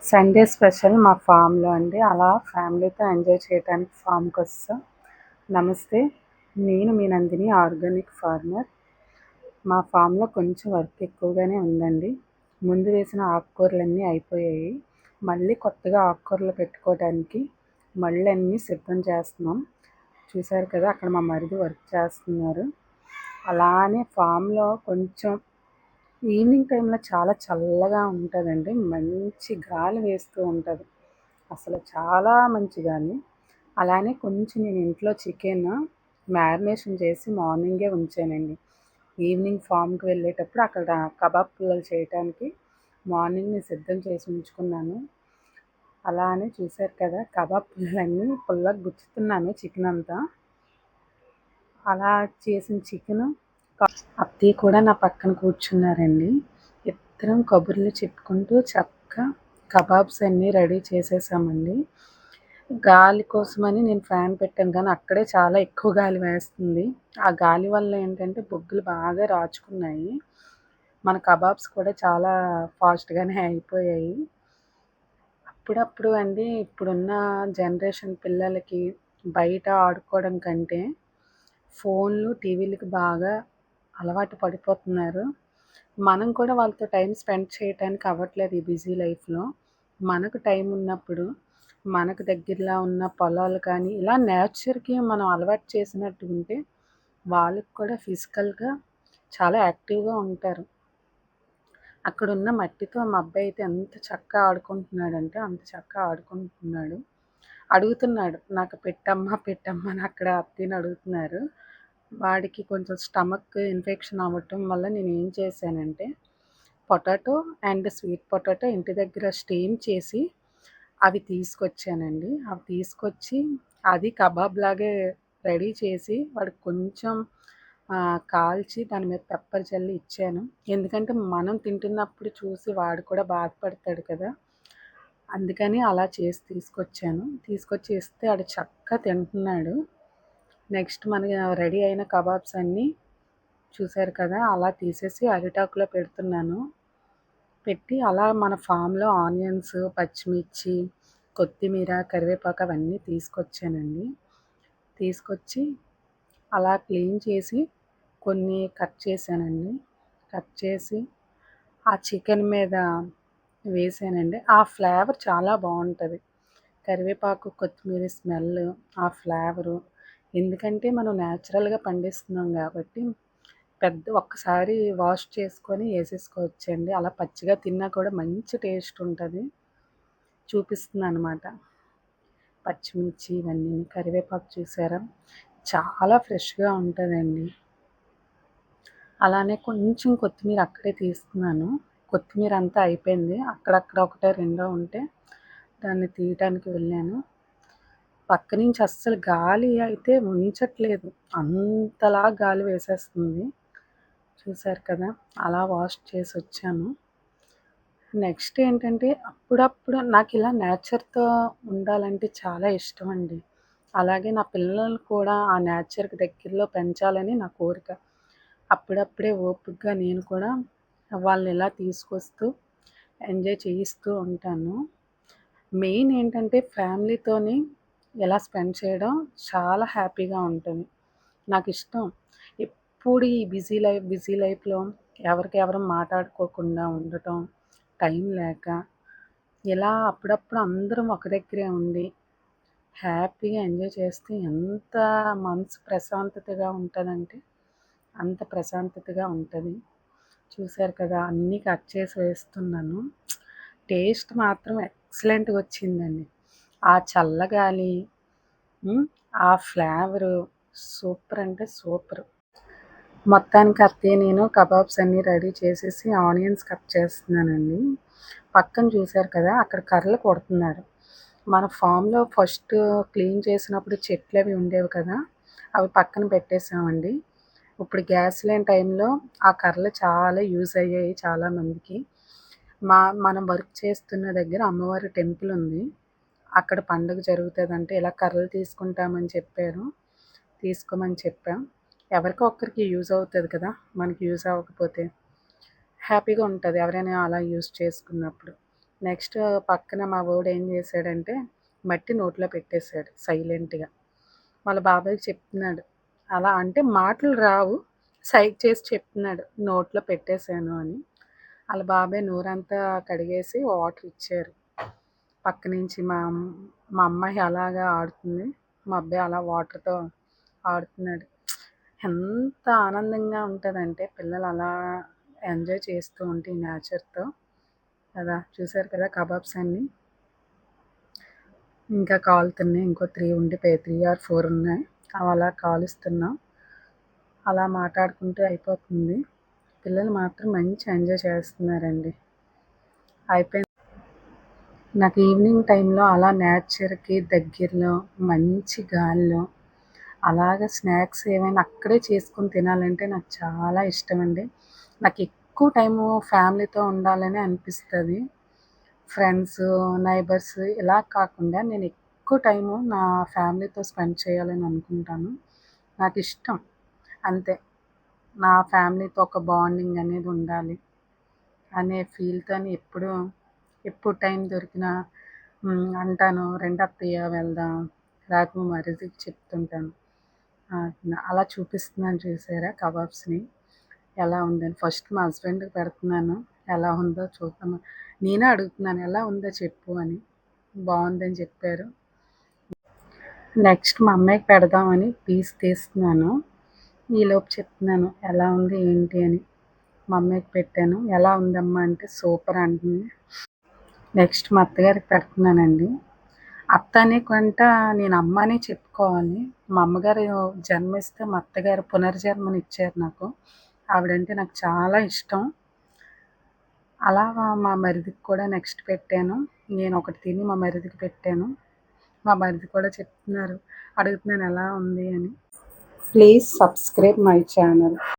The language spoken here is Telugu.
సండే స్పెషల్ మా ఫామ్‌లో అండి. అలా ఫ్యామిలీతో ఎంజాయ్ చేయడానికి ఫామ్‌కొచ్చేసాం. నమస్తే. నేను మీ నందిని ఆర్గానిక్ ఫార్మర్. మా ఫామ్‌లో కొంచెం వర్క్ ఎక్కువగానే ఉందండి. ముందు వేసిన ఆకుకూరలన్నీ అయిపోయాయి. మళ్ళీ కొత్తగా ఆకుకూరలు పెట్టుకోవడానికి మళ్ళీ అన్నీ సిద్ధం చేస్తున్నాం. చూసారు కదా, అక్కడ మా మరిది వర్క్ చేస్తున్నారు. అలానే ఫామ్‌లో కొంచెం ఈవినింగ్ టైంలో చాలా చల్లగా ఉంటుందండి. మంచి గాలి వేస్తూ ఉంటుంది. అసలు చాలా మంచి గాలి. అలానే కొంచెం నేను ఇంట్లో చికెన్ మ్యారినేషన్ చేసి మార్నింగే ఉంచానండి. ఈవినింగ్ ఫామ్కి వెళ్ళేటప్పుడు అక్కడ కబాబ్ పుల్లలు చేయడానికి మార్నింగ్ సిద్ధం చేసి ఉంచుకున్నాను. అలానే చూశారు కదా, కబాబ్ పుల్లలన్నీ పుల్లగా గుచ్చుతున్నాను చికెన్ అంతా. అలా చేసిన చికెను అత్తయ్య కూడా నా పక్కన కూర్చున్నారండి. ఇద్దరం కబుర్లు చెప్పుకుంటూ చక్కగా కబాబ్స్ అన్నీ రెడీ చేసేసామండి. గాలి కోసమని నేను ఫ్యాన్ పెట్టాను, కానీ అక్కడే చాలా ఎక్కువ గాలి వేస్తుంది. ఆ గాలి వల్ల ఏంటంటే బొగ్గులు బాగా రాచుకున్నాయి. మన కబాబ్స్ కూడా చాలా ఫాస్ట్గానే అయిపోయాయి. అప్పుడప్పుడు అండి, ఇప్పుడున్న జనరేషన్ పిల్లలకి బయట ఆడుకోవడం కంటే ఫోన్లు, టీవీలకి బాగా అలవాటు పడిపోతున్నారు. మనం కూడా వాళ్ళతో టైం స్పెండ్ చేయడానికి అవ్వట్లేదు ఈ బిజీ లైఫ్‌లో. మనకు టైం ఉన్నప్పుడు మనకు దగ్గరలో ఉన్న పొలాలు కానీ, ఇలా నేచర్‌కి మనం అలవాటు చేసినట్టు ఉంటే వాళ్ళకి కూడా ఫిజికల్‌గా చాలా యాక్టివ్‌గా ఉంటారు. అక్కడున్న మట్టితో మా అబ్బాయి అయితే ఎంత చక్కగా ఆడుకుంటున్నాడంటే అంత చక్కగా ఆడుకుంటున్నాడు. అడుగుతున్నాడు, నాకు పెట్టమ్మా పెట్టమ్మా అని అక్కడ అత్తయ్యని అడుగుతున్నారు. వాడికి కొంచెం స్టమక్ ఇన్ఫెక్షన్ అవ్వటం వల్ల నేను ఏం చేశానంటే పొటాటో అండ్ స్వీట్ పొటాటో ఇంటి దగ్గర స్టీమ్ చేసి అవి తీసుకొచ్చానండి. అవి తీసుకొచ్చి అది కబాబ్ లాగే రెడీ చేసి వాడికి కొంచెం కాల్చి దాని మీద పెప్పర్ చల్లి ఇచ్చాను. ఎందుకంటే మనం తింటున్నప్పుడు చూసి వాడు కూడా బాధపడతాడు కదా! అందుకని అలా చేసి తీసుకొచ్చాను. తీసుకొచ్చి ఇస్తే ఆడు చక్కగా తింటున్నాడు. నెక్స్ట్ మన రెడీ అయిన కబాబ్స్ అన్నీ చూసారు కదా, అలా తీసేసి అరిటాకులో పెడుతున్నాను. పెట్టి అలా మన ఫామ్‌లో ఆనియన్స్, పచ్చిమిర్చి, కొత్తిమీర, కరివేపాకు అవన్నీ తీసుకొచ్చానండి. తీసుకొచ్చి అలా క్లీన్ చేసి కొన్ని కట్ చేశానండి. కట్ చేసి ఆ చికెన్ మీద వేసానండి. ఆ ఫ్లేవర్ చాలా బావుంటది. కరివేపాకు, కొత్తిమీర స్మెల్, ఆ ఫ్లేవరు. ఎందుకంటే మనం నేచురల్‌గా పండిస్తున్నాం కాబట్టి ఒక్కసారి వాష్ చేసుకొని ఏసేసుకోవచ్చండి. అలా పచ్చిగా తిన్నా కూడా మంచి టేస్ట్ ఉంటది. చూపిస్తున్నానమాట. పచ్చిమిర్చి ఇవన్నీ, కరివేపాకు చూసారా, చాలా ఫ్రెష్‌గా ఉంటదండి. అలానే కొంచెం కొత్తిమీర అక్కడే తీస్తున్నాను. కొత్తిమీర అంతా అయిపోయింది. అక్కడక్కడ ఒకటో రెండో ఉంటే దాన్ని తీయటానికి వెళ్ళాను. పక్క నుంచి అస్సలు గాలి అయితే ఉంచట్లేదు. అంతలా గాలి వేసేస్తుంది. చూసారు కదా, అలా వాష్ చేసొచ్చాను. నెక్స్ట్ ఏంటంటే అప్పుడప్పుడు నాకిలా నేచర్‌తో ఉండాలంటే చాలా ఇష్టమండి. అలాగే నా పిల్లల్ని కూడా ఆ నేచర్‌కి దగ్గరలో పెంచాలని నా కోరిక. అప్పుడప్పుడే ఓపికగా నేను కూడా వాళ్ళని ఇలా తీసుకొస్తూ ఎంజాయ్ చేయిస్తూ ఉంటాను. మెయిన్ ఏంటంటే ఫ్యామిలీతోని ఇలా స్పెండ్ చేయడం చాలా హ్యాపీగా ఉంటుంది. నాకిష్టం. ఎప్పుడు ఈ బిజీ లైఫ్‌లో ఎవరికెవరం మాట్లాడుకోకుండా ఉండటం, టైం లేక, ఇలా అప్పుడప్పుడు అందరం ఒక దగ్గరే ఉండి హ్యాపీగా ఎంజాయ్ చేస్తే ఎంత మనసు ప్రశాంతతగా ఉంటదంటే అంత ప్రశాంతతగా ఉంటది. చూసారు కదా, అన్నీ కట్ చేసి వేస్తున్నాను. టేస్ట్ మాత్రం ఎక్సలెంట్‌గా వచ్చిందండి. ఆ చల్లగాలి, ఆ ఫ్లేవరు సూపర్ అంటే సూపర్. మొత్తానికి అత్తయ్య నేను కబాబ్స్ అన్నీ రెడీ చేసేసి ఆనియన్స్ కట్ చేస్తున్నానండి. పక్కన చూసారు కదా, అక్కడ కర్రలు కొడుతున్నారు. మన ఫామ్‌లో ఫస్ట్ క్లీన్ చేసినప్పుడు చెట్లవి ఉండేవి కదా, అవి పక్కన పెట్టేసామండి. ఇప్పుడు గ్యాస్ లేని టైంలో ఆ కర్రలు చాలా యూజ్ అయ్యాయి చాలామందికి. మనం వర్క్ చేస్తున్న దగ్గర అమ్మవారి టెంపుల్ ఉంది. అక్కడ పండుగ జరుగుతదంటే ఇలా కర్రలు తీసుకుంటామని చెప్పారు. తీసుకోమని చెప్పాం. ఎవరికో ఒక్కరికి యూజ్ అవుతది కదా, మనకి యూజ్ అవ్వకపోతే హ్యాపీగా ఉంటది ఎవరైనా అలా యూజ్ చేసుకున్నప్పుడు. నెక్స్ట్ పక్కన మా వాడు ఏం చేశాడంటే మట్టి నోట్లో పెట్టేశాడు సైలెంట్గా. వాళ్ళ బాబాయ్కి చెప్తున్నాడు, అలా అంటే మాటలు రావు, సైగ చేసి చెప్తున్నాడు నోట్లో పెట్టేశాను అని. వాళ్ళ బాబాయ్ నోరంతా కడిగేసి వాటర్ ఇచ్చారు. పక్క నుంచి మా అమ్మాయి అలాగా ఆడుతుంది, మా అబ్బాయి అలా వాటర్తో ఆడుతున్నాడు. ఎంత ఆనందంగా ఉంటుందంటే పిల్లలు అలా ఎంజాయ్ చేస్తూ ఉంటే ఈ నేచర్తో కదా. చూసారు కదా కబాబ్స్ అన్నీ ఇంకా కాలుతున్నాయి. ఇంకో 3 ఉండిపోయాయి, 3 or 4 ఉన్నాయి. అవి అలా కాలుస్తున్నాం. అలా మాట్లాడుకుంటూ అయిపోతుంది. పిల్లలు మాత్రం మంచి ఎంజాయ్ చేస్తున్నారండి. అయిపోయింది. నాకు ఈవినింగ్ టైంలో అలా నేచర్కి దగ్గరలో మంచి గాలిలో అలాగ స్నాక్స్ ఏమైనా అక్కడే చేసుకుని తినాలంటే నాకు చాలా ఇష్టం అండి. నాకు ఎక్కువ టైము ఫ్యామిలీతో ఉండాలని అనిపిస్తుంది. ఫ్రెండ్స్, నైబర్స్ ఇలా కాకుండా నేను ఎక్కువ టైము నా ఫ్యామిలీతో స్పెండ్ చేయాలని అనుకుంటాను. నాకు ఇష్టం అంతే. నా ఫ్యామిలీతో ఒక బాండింగ్ అనేది ఉండాలి అనే ఫీల్తోని ఎప్పుడు టైం దొరికినా అంటాను, రండి అత్తయ్య వెళ్దాం, లేకపోతే మా మరిదికి చెప్తుంటాను. అలా చూపిస్తున్నాను చూసారా కబాబ్స్ని ఎలా ఉందని. ఫస్ట్ మా హస్బెండ్కి పెడుతున్నాను, ఎలా ఉందో చూద్దాము. నేనే అడుగుతున్నాను ఎలా ఉందో చెప్పు అని. బాగుందని చెప్పారు. నెక్స్ట్ మా అమ్మాయికి పెడదామని పీస్ తీస్తున్నాను. ఈలోపు చెప్తున్నాను ఎలా ఉంది ఏంటి అని. మా అమ్మాయికి పెట్టాను. ఎలా ఉందమ్మా అంటే సూపర్ అంటుంది. నెక్స్ట్ మా అత్తగారికి పెడుతున్నానండి. అత్త అనే కంట నేను అమ్మ అనే చెప్పుకోవాలి. మా అమ్మగారు జన్మిస్తే మా అత్తగారు పునర్జన్మనిచ్చారు నాకు. ఆవిడంటే నాకు చాలా ఇష్టం. అలా మా మరిదికి కూడా నెక్స్ట్ పెట్టాను. నేను ఒకటి తిని మా మరిదికి పెట్టాను. మా మరిది కూడా చెప్తున్నారు, అడుగుతున్నాను ఎలా ఉంది అని. Please subscribe my channel.